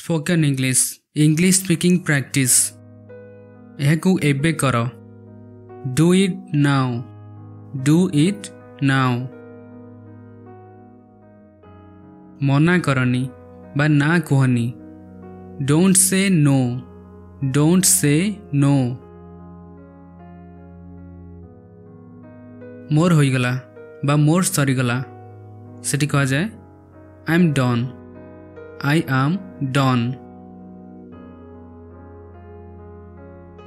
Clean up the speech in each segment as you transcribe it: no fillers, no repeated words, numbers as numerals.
Spoken English speaking practice यह एबे कर डू इट नाउ मना करनी बा ना कहनी डोंट से नो मोर होइगला बा मोर सरीगला सेठी कहा जाए आई एम डन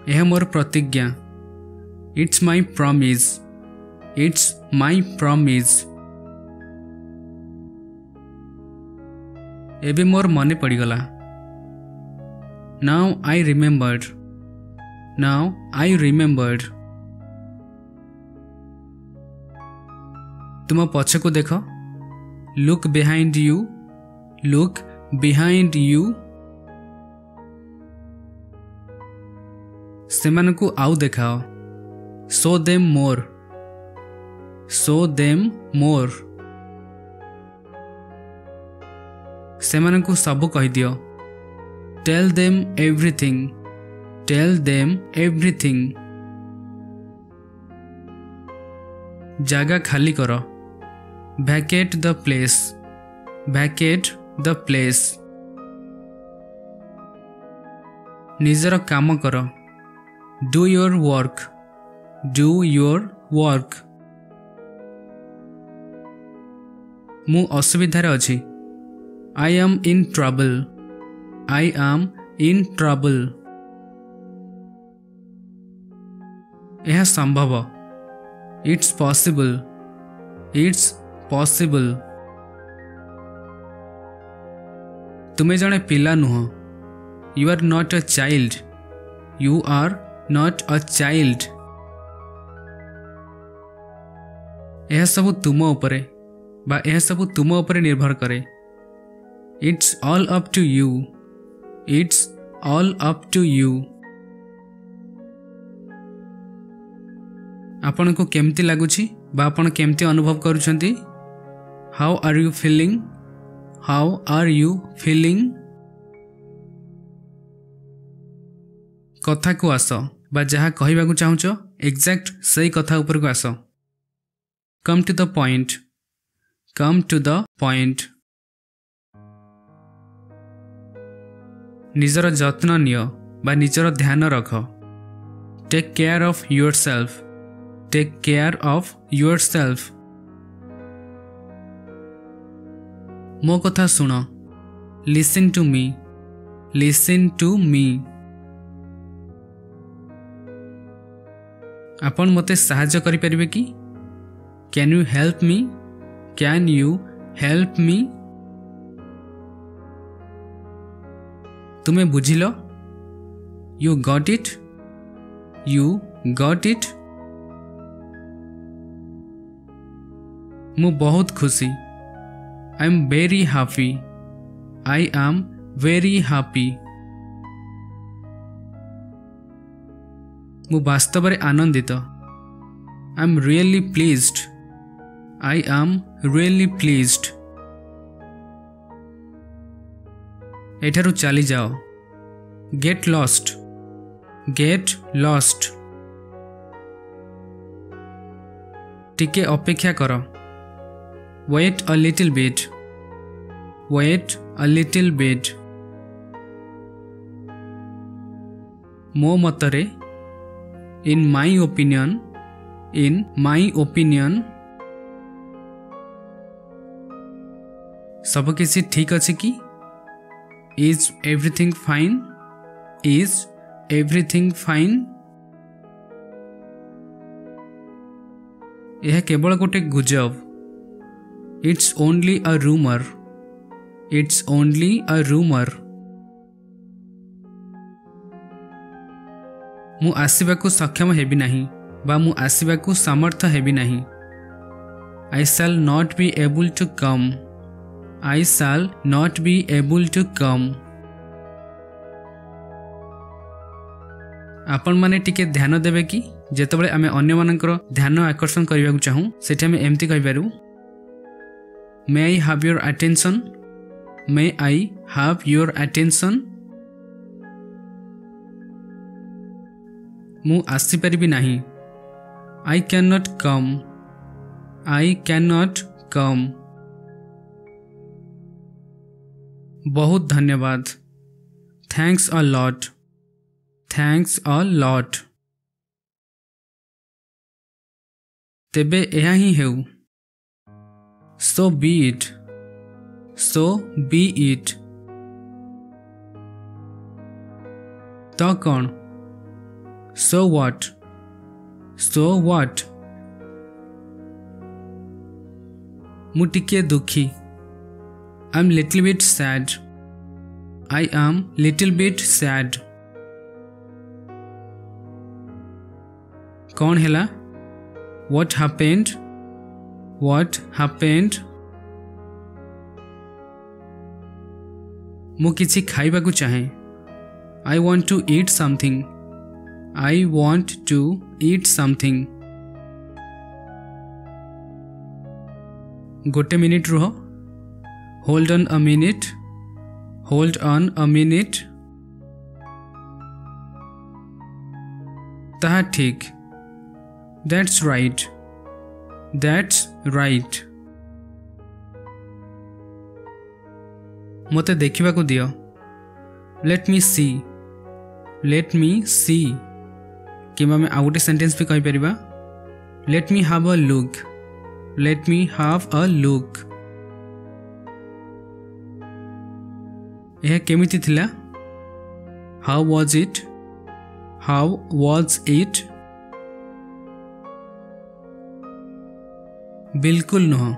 यह मोर प्रतिज्ञा इट्स माई प्रॉमिस एबे मोर मने पड़ीगला नाउ आई रिमेम्बर्ड तुम पछ को देख लुक बिहाइंड यू सेमान को आउ देखाओ शो देम मोर सेमान को सब कह दियो टेल देम एवरीथिंग जागा खाली करो vacate the place निजर काम करो do your work मु असुविधार अछि I am in trouble यह संभव it's possible तुम्हें जने पिला नुह you are not a child यह सब तुम उपरे बा यह सब तुम उपरे निर्भर करे it's all up to you आपन को केमती लागुछि बा आपन केमती अनुभव करूछंती हाउ आर यू फीलिंग कथा को आस बा जहा कहबा को चाहुछ एग्जैक्ट सही कथा ऊपर को आस कम टू द पॉइंट निजर जत्न नियो बा निजर ध्यान रख टेक केयर ऑफ योरसेल्फ मो कथा सुन लिसन टू मी आपण मते सहाय्य करि परिबे कि कैन यू हेल्प मी तुम्हें बुझिलो यू गॉट इट मु बहुत खुशी आई एम वेरी हैप्पी मु वास्तव में आनंदित आई एम रियली प्लीज्ड एठारु चली जाओ गेट लॉस्ट टिके अपेक्षा करो वेट अ लिटिल बिट मो मतरे इन माई ओपिनियन सब किसी ठीक अच्छे कि इज एवरीथिंग फाइन यह केवल गोटे गुजब इट्स ओनली अ रूमर मु आसिबा को सक्षम हेबी नहीं बा मु आसिबा को सामर्थ हेबी नहीं I shall not be able to come आपण माने टिके ध्यान देबे कि जेतेबेले आमे अन्य मानकर ध्यान आकर्षण करबा को चाहू सेठी आमे एम्ति कहि पारू may I have your attention may I have your attention मु आसी परिबी नहीं I can not come I can not come बहुत धन्यवाद thanks a lot thanks a lot तेबे एहा ही हेउ सो बी इट तो कौन सो व्हाट मु टिके दुखी I am little bit sad I am little bit sad कौन हैला व्हाट हैपेंड मु किछि खाइबा को चाहे I want to eat something गोटे मिनिट रुह होल्ड ऑन अ मिनिट ताहा ठीक दैट्स राइट मते देखिबा को दियो लेट मी सी किमा में आउटे सेंटेंस भी कहि परिबा let me have a look यह केमिति थिला हाउ वाज इट बिल्कुल नुह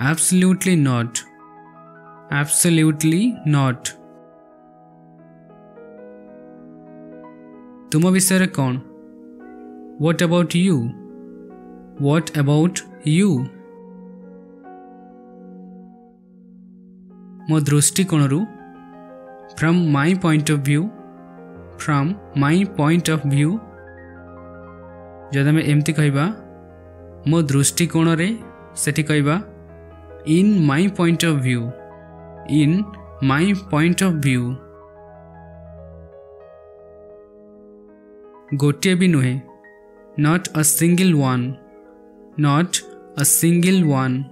एब्सोल्युटली नॉट तुम विषय कौन व्हाट अबाउट यू मो दृष्टिकोण from my point of view जदि आम एमती कहबा मो दृष्टिकोण रे सेठी कहबा in my point of view गोटे भी नुहे नॉट अ सिंगल वन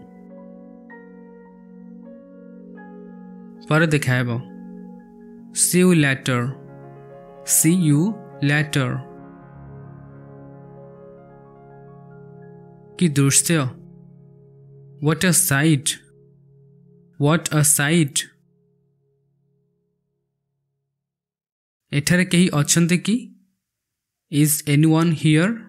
पर देखाएब सी यू लेटर कि दृश्य व्हाट अ साइट एठारे कहीं अछंते कि Is anyone here?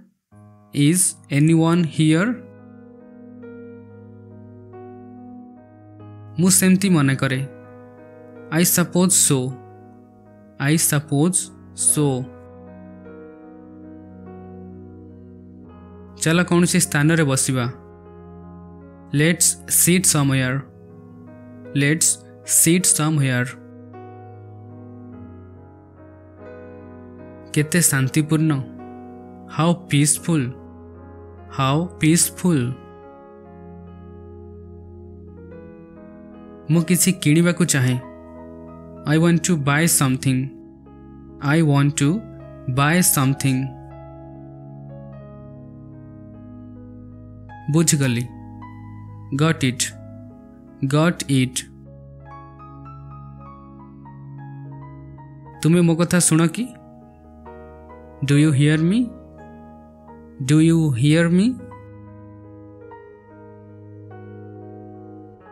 मु सेमती मने करे I suppose so चला कौन से स्थान रे बसिबा Let's sit somewhere केते शांतिपूर्ण हाउ पीसफुल मु किसी किनिबा को चाहे I want to buy something बुझ गली गॉट इट तुम्हें मो कथा सुन कि Do you hear me?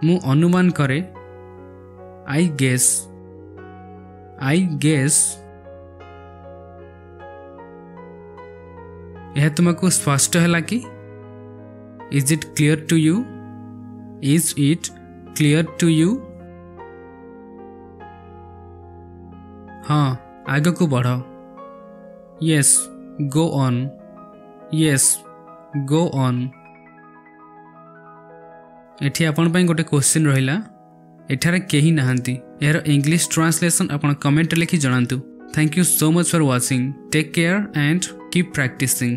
मु अनुमान करे I guess यह तुमको स्पष्ट है कि Is it clear to you? हाँ आगे को बढ़ो Yes, go on. एठी आपण पई गोटे क्वेश्चन रहिला एठारे केही नाहंती एहर इंग्लिश ट्रांसलेशन आपण कमेंट लिखि जणांतु thank you so much for watching take care and keep practising.